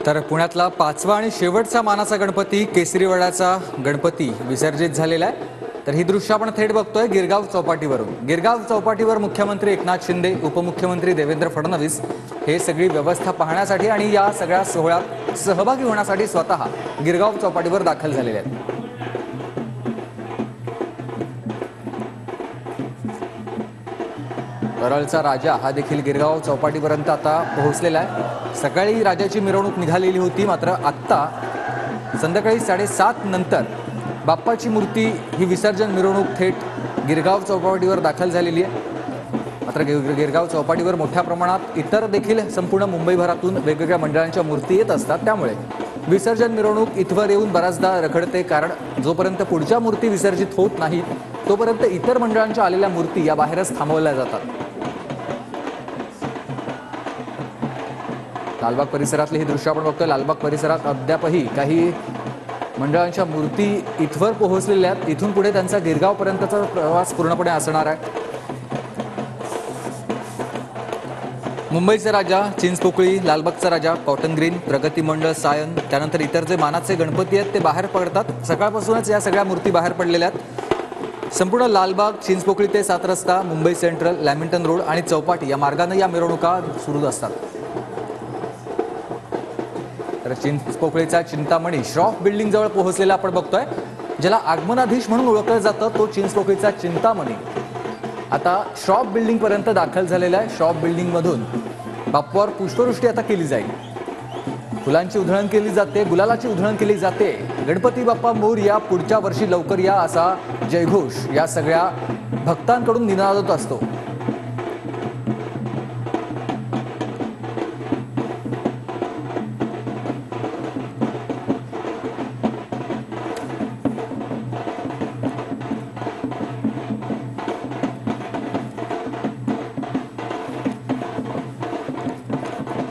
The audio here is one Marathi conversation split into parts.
तर पुण्यातला पाचवा आणि शेवटचा मानाचा गणपती केसरीवाड्याचा गणपती विसर्जित झालेला आहे। तर ही दृश्य आपण थेट बघतोय गिरगाव चौपाटीवरून। गिरगाव चौपाटीवर मुख्यमंत्री एकनाथ शिंदे, उपमुख्यमंत्री देवेंद्र फडणवीस हे सगळी व्यवस्था पाहण्यासाठी आणि या सगळ्या सोहळ्यात सहभागी होण्यासाठी स्वतः गिरगाव चौपाटीवर दाखल झालेले आहेत। परळचा राजा हा देखील गिरगाव चौपाटीपर्यंत आता पोहोचलेला आहे। सकाळी राजाची मिरवणूक निघालेली होती, मात्र आता संध्याकाळी 7:30 नंतर बाप्पाची मूर्ती ही विसर्जन मिरवणूक थेट गिरगाव चौपाटीवर दाखल झालेली आहे। मात्र गिरगाव चौपाटीवर मोठ्या प्रमाणात इतर देखील संपूर्ण मुंबईभरातून वेगवेगळ्या मंडळांच्या मूर्ती येत असतात, त्यामुळे विसर्जन मिरवणूक इथवर येऊन बराचदा रखडते। कारण जोपर्यंत पुढच्या मूर्ती विसर्जित होत नाहीत तोपर्यंत इतर मंडळांच्या आलेल्या मूर्ती या बाहेरच थांबवल्या जातात। लालबाग परिसरातली ही दृश्य आपण बघतोय। लालबाग परिसरात अद्यापही काही मंडळांच्या मूर्ती इथवर पोहोचलेल्या आहेत। इथून पुढे त्यांचा गिरगाव पर्यंतचा प्रवास पूर्णपणे असणार आहे। मुंबईचा राजा, चिंचपोकळी, लालबागचा राजा, कॉटन ग्रीन, प्रगती मंडळ, सायन, त्यानंतर इतर जे मानाचे गणपती आहेत ते बाहेर पडतात। सकाळपासूनच या सगळ्या मूर्ती बाहेर पडलेल्या आहेत। संपूर्ण लालबाग, चिंचपोकळी ते 7 रस्ता, मुंबई सेंट्रल, लॅमिंटन रोड आणि चौपाटी या मार्गाने या मिरवणुका सुरू असतात। तर चिंचपोकळीचा चिंतामणी श्रॉफ बिल्डिंग जवळ पोहोचलेला आपण बघतोय। ज्याला आगमनाधीश म्हणून ओळखलं जातं तो चिंचपोकळीचा चिंतामणी आता श्रॉफ बिल्डिंग पर्यंत दाखल झालेला आहे। श्रॉफ बिल्डिंग मधून बाप्पावर पुष्पवृष्टी आता केली जाईल। फुलांची उधळण केली जाते, गुलालाची उधळण केली जाते। गणपती बाप्पा मोरया, पुढच्या वर्षी लवकर या असा जयघोष या सगळ्या भक्तांकडून निनाद होत असतो।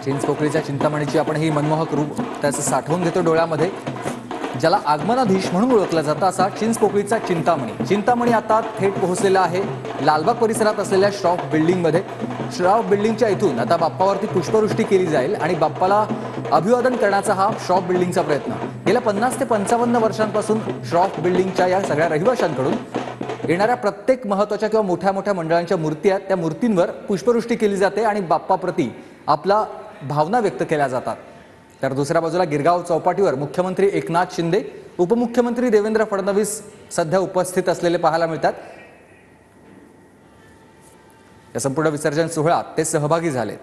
चिंचपोकळीच्या चिंतामणीची आपण ही मनमोहक रूप त्याचं साठवून घेतो डोळ्यामध्ये। ज्याला आगमनाधीश म्हणून ओळखलं जातं असा चिंचपोकळीचा चिंतामणी। चिंतामणी आता थेट पोहोचलेला आहे लालबाग परिसरात असलेल्या श्रॉफ बिल्डिंगमध्ये। श्रॉफ बिल्डिंगच्या इथून आता बाप्पावरती पुष्पवृष्टी केली जाईल आणि बाप्पाला अभिवादन करण्याचा हा श्रॉफ बिल्डिंगचा प्रयत्न। गेल्या 50 ते 55 वर्षांपासून श्रॉफ बिल्डिंगच्या या सगळ्या रहिवाशांकडून येणाऱ्या प्रत्येक महत्त्वाच्या किंवा मोठ्या मोठ्या मंडळांच्या मूर्ती आहेत त्या मूर्तींवर पुष्पवृष्टी केली जाते आणि बाप्पाप्रती आपला भावना व्यक्त केल्या जातात। तर दुसऱ्या बाजूला गिरगाव चौपाटीवर मुख्यमंत्री एकनाथ शिंदे, उपमुख्यमंत्री देवेंद्र फडणवीस सध्या उपस्थित असलेले पाहायला मिळतात। या संपूर्ण विसर्जन सोहळ्यात ते सहभागी झाले।